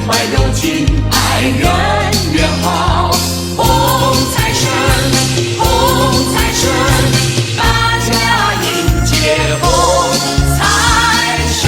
怀有情，爱人缘好。红财神，红财神，大家迎接红财神。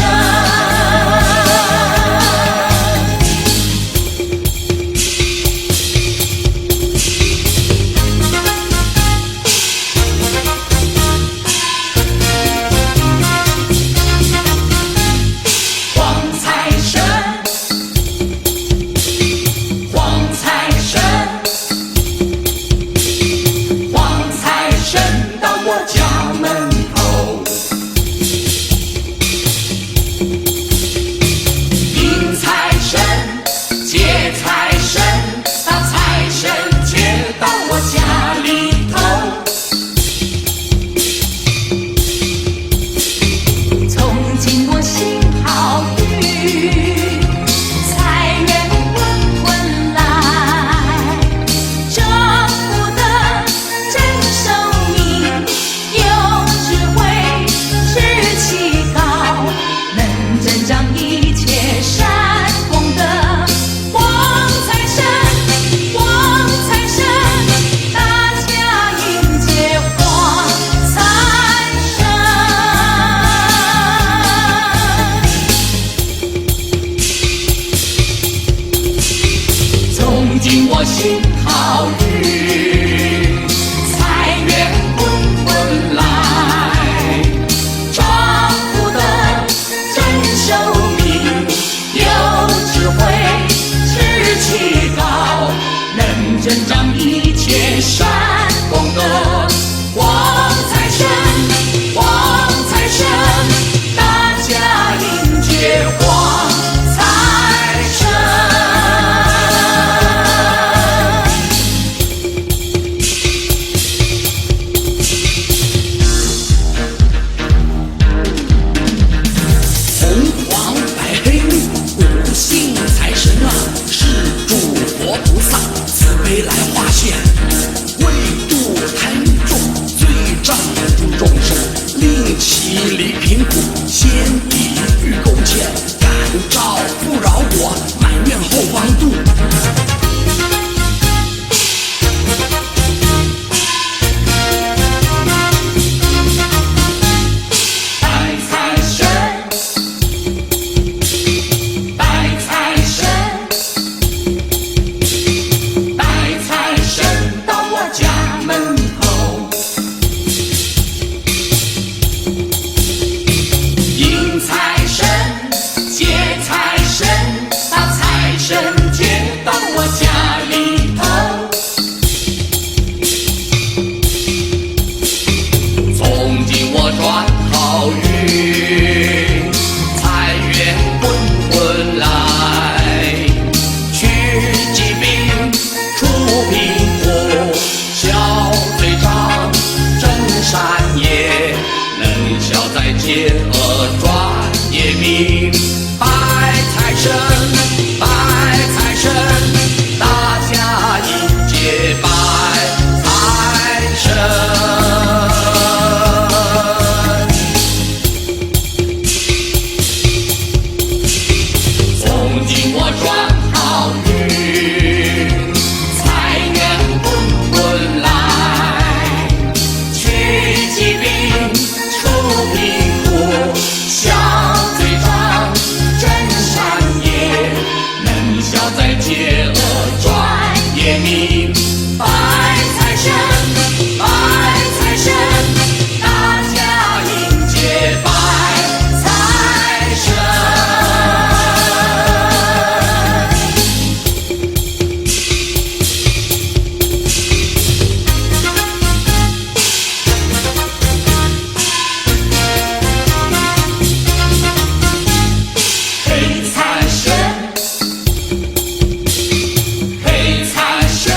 敬我行好运，财源滚滚来，丈夫的真寿命，有智慧，志气高，能增长一切善功德。黄财神，黄财神，大家迎接黄财神。飞来化现，为度贪众，罪障诸众生，令其离贫苦，先抵御勾践，感召不饶我，满愿后方度。转好运，财源滚滚来，去疾病，除贫苦，消罪障，真善业，能消灾解厄，转业命。拜财神，拜财神，大家迎接拜财神。黑财神，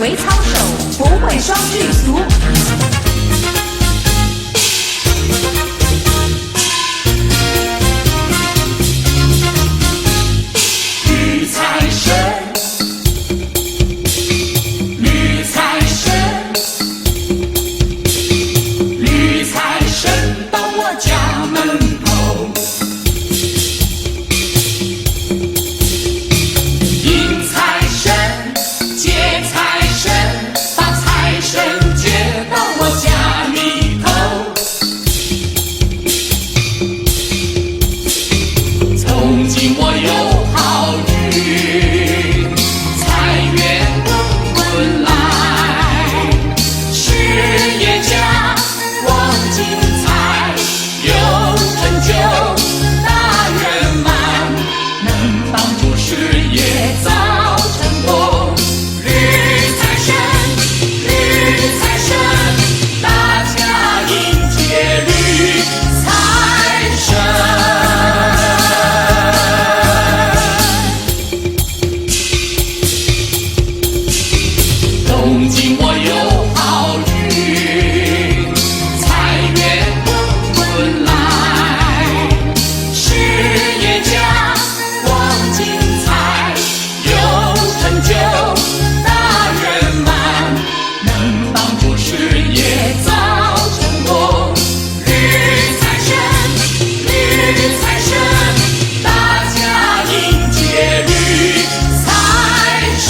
为操守，不会双句俗。绿财神，绿财神，绿财神到我家门口。迎财神，接财神，把财神接到我家里头。从今我有好运，财源滚滚来，事业家旺精彩，有成就大圆满，能帮助事业造成功。绿财神，绿财神，大家迎接绿财神。从今我有好运，财源滚滚来，事业家旺精彩，有成就大圆满，能帮助事业造成功。绿财神，绿财神，大家迎接绿财神。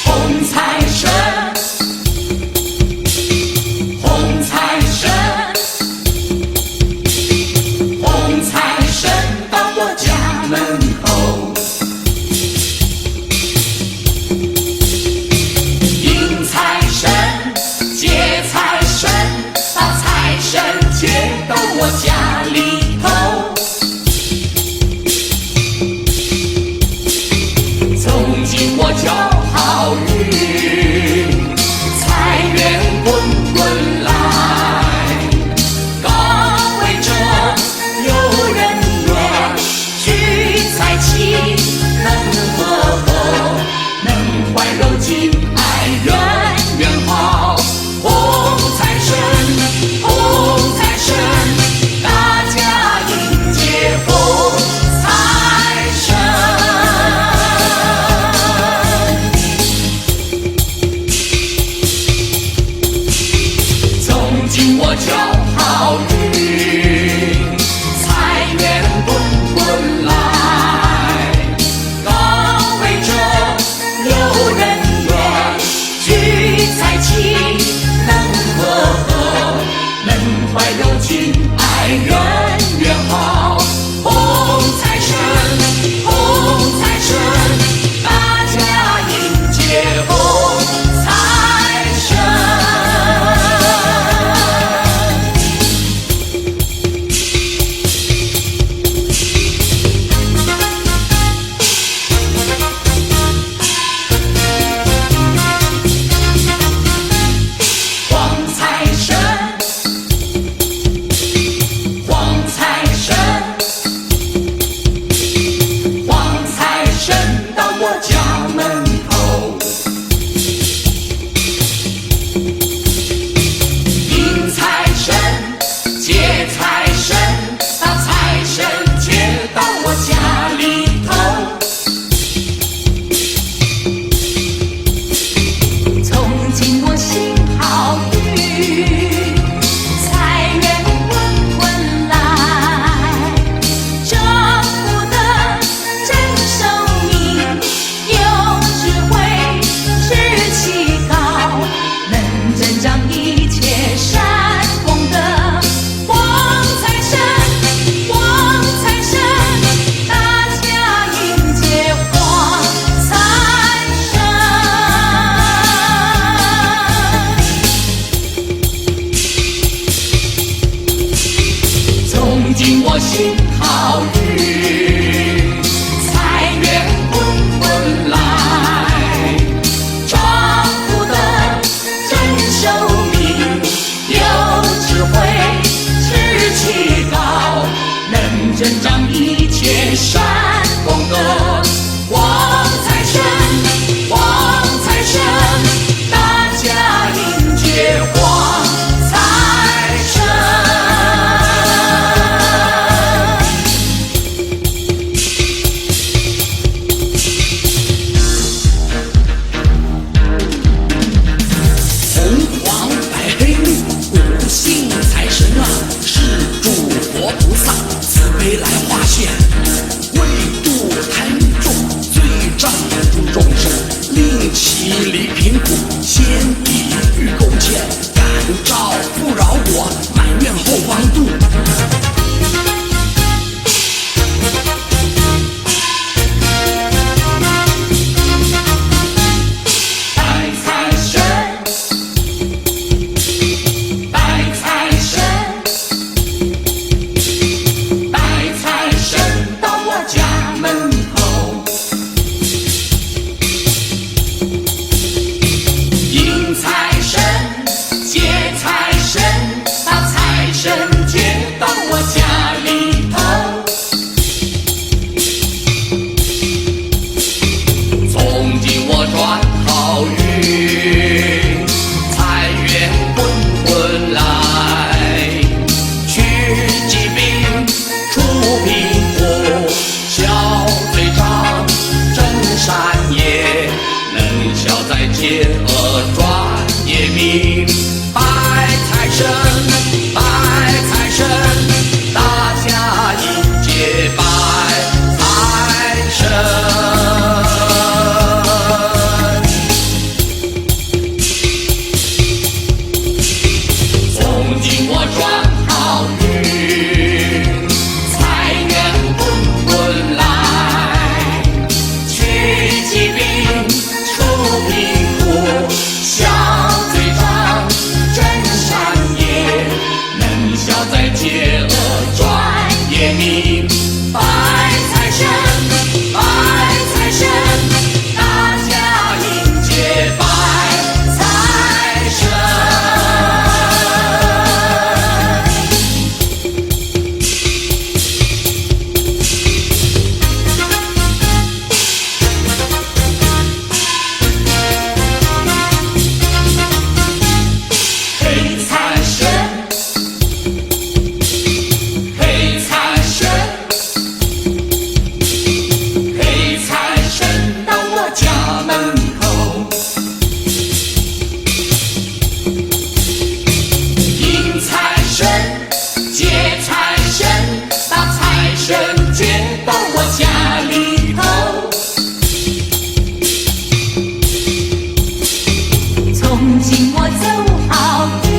红财神，红财神，红财神到我家门口。迎财神，接财神，把财神接到我家里头。从今我就好运，财源滚滚来，高位者有人缘，聚财气能和合，能怀柔情爱人缘好。红财神，红财神，大家迎接红财神。从今我就好运，财源滚滚来，高位者有人缘，聚财气能和合，能怀柔情爱人缘好。红财神，红财神，大家迎接红财神。进我心好运，财源滚滚来，壮福的真寿命，有智慧志气高，能增长一切善功德。旺财神，旺财神，大家迎接旺财神。红黄白黑五姓财神啊，是诸佛菩萨慈悲来化现，为度贪欲众，罪障诸众生，令其离贫苦，先地狱垢欠，感召不饶我，满愿后方度。拜财神，拜财神，拜财神到我家门口，迎财神，接财神，把财神接到我家里头。从今我转好运，财源滚滚来，去疾病，除贫苦，消罪障，真善业，能消灾解厄，转业命。拜财神，拜财神，大家迎接拜财神。从今我转好运，财源滚滚来，去疾病，除贫苦，消罪障，真善业，能消灾解厄，转业命。拜财神，拜财神，大家迎接拜财神。黑财神，黑财神，黑财神到我家门口，迎财神，接财神，把财神接到我家里头。从今我走好运，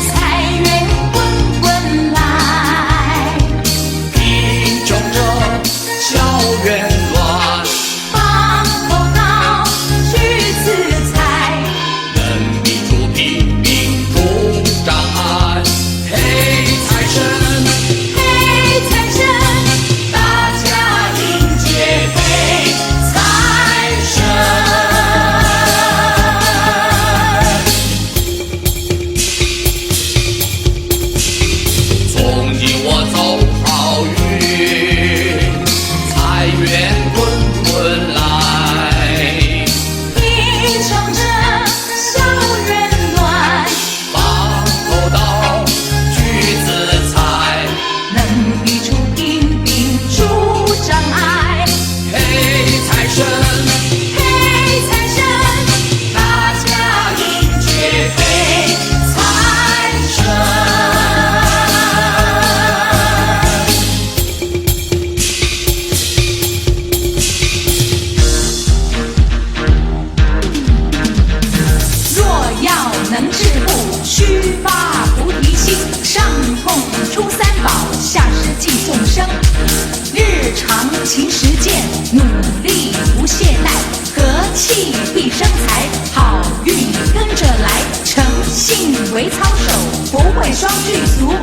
财源滚滚来，贫穷者消冤乱，放口号去自财，能避除贫病除障碍。黑财神，黑财神，大家迎接黑财神。从今我走好运，财源滚滚来，贫穷者消冤乱，放口道去自财，能避除贫病除障碍。黑财神，黑财神，大家迎接黑财神。若要能致富，须发菩提心，上供出三宝，下施济众生，日常勤实践，努力不懈怠，和气必生财，好运跟着来，诚信为操守，不会双具足。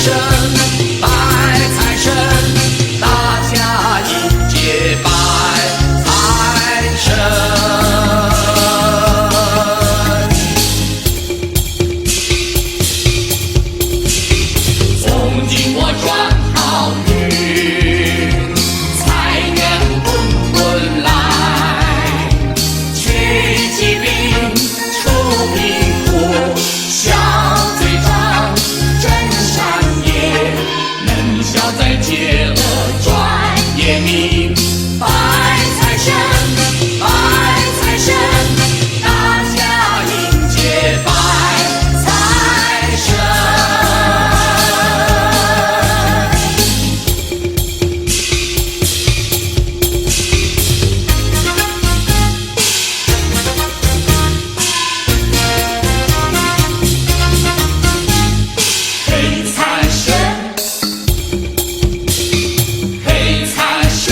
神，拜财神，大家迎接拜财神。从今我转好运，财源滚滚来，去疾病，除贫苦，消罪障，真善业，能消灾解厄转业民。拜财神，拜财神，大家迎接拜财神。黑财神，黑财神，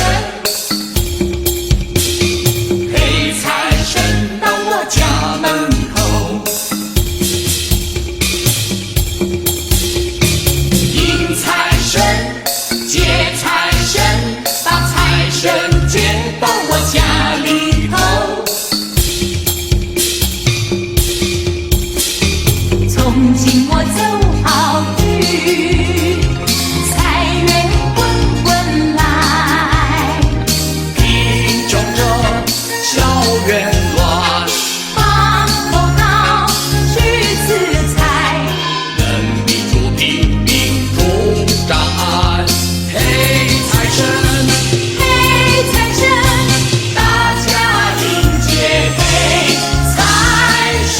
黑财神到我家门口，迎财神，接财神，把财神接到我家里头。从今我走好运，财源滚滚来，贫穷者消怨乱，放口号去自财，能抵住贫民除障碍。黑财神，黑财神，大家迎接黑财神。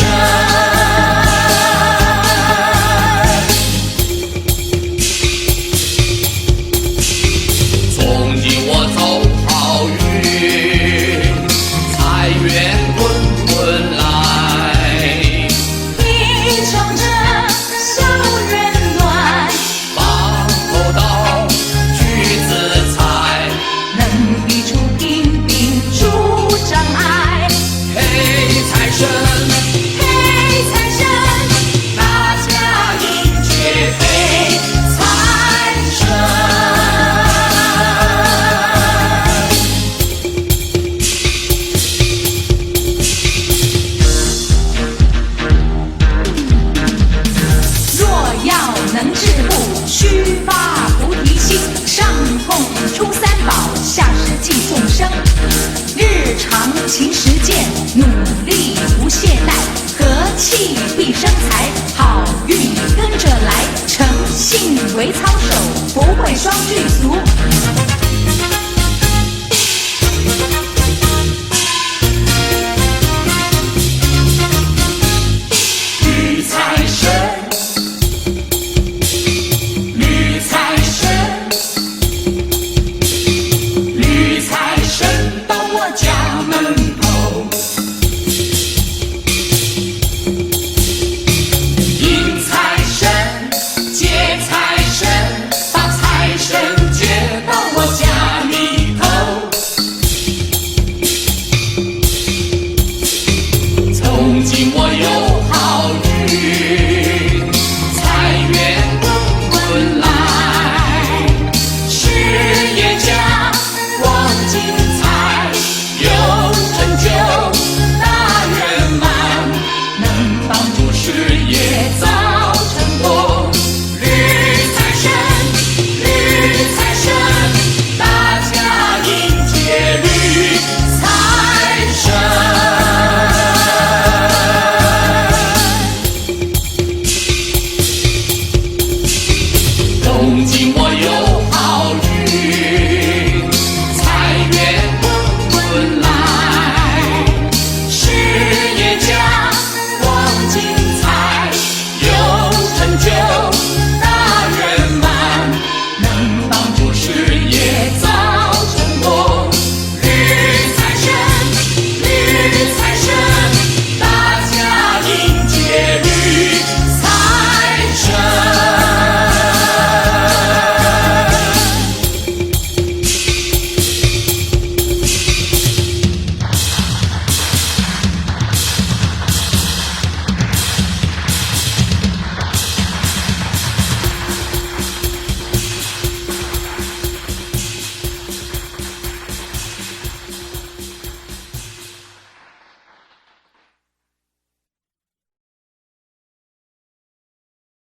从今我走好运，财源滚滚来，贫穷者消怨乱，放口道去自财，能御除贫民除障碍。黑财神，黑财神，大家迎接黑财神。若要能致富，须发菩提心，上供出三宝，下施济众生。日常勤实践，努力不懈怠，和气必生财，好运跟着来。诚信为操守，不会双具足，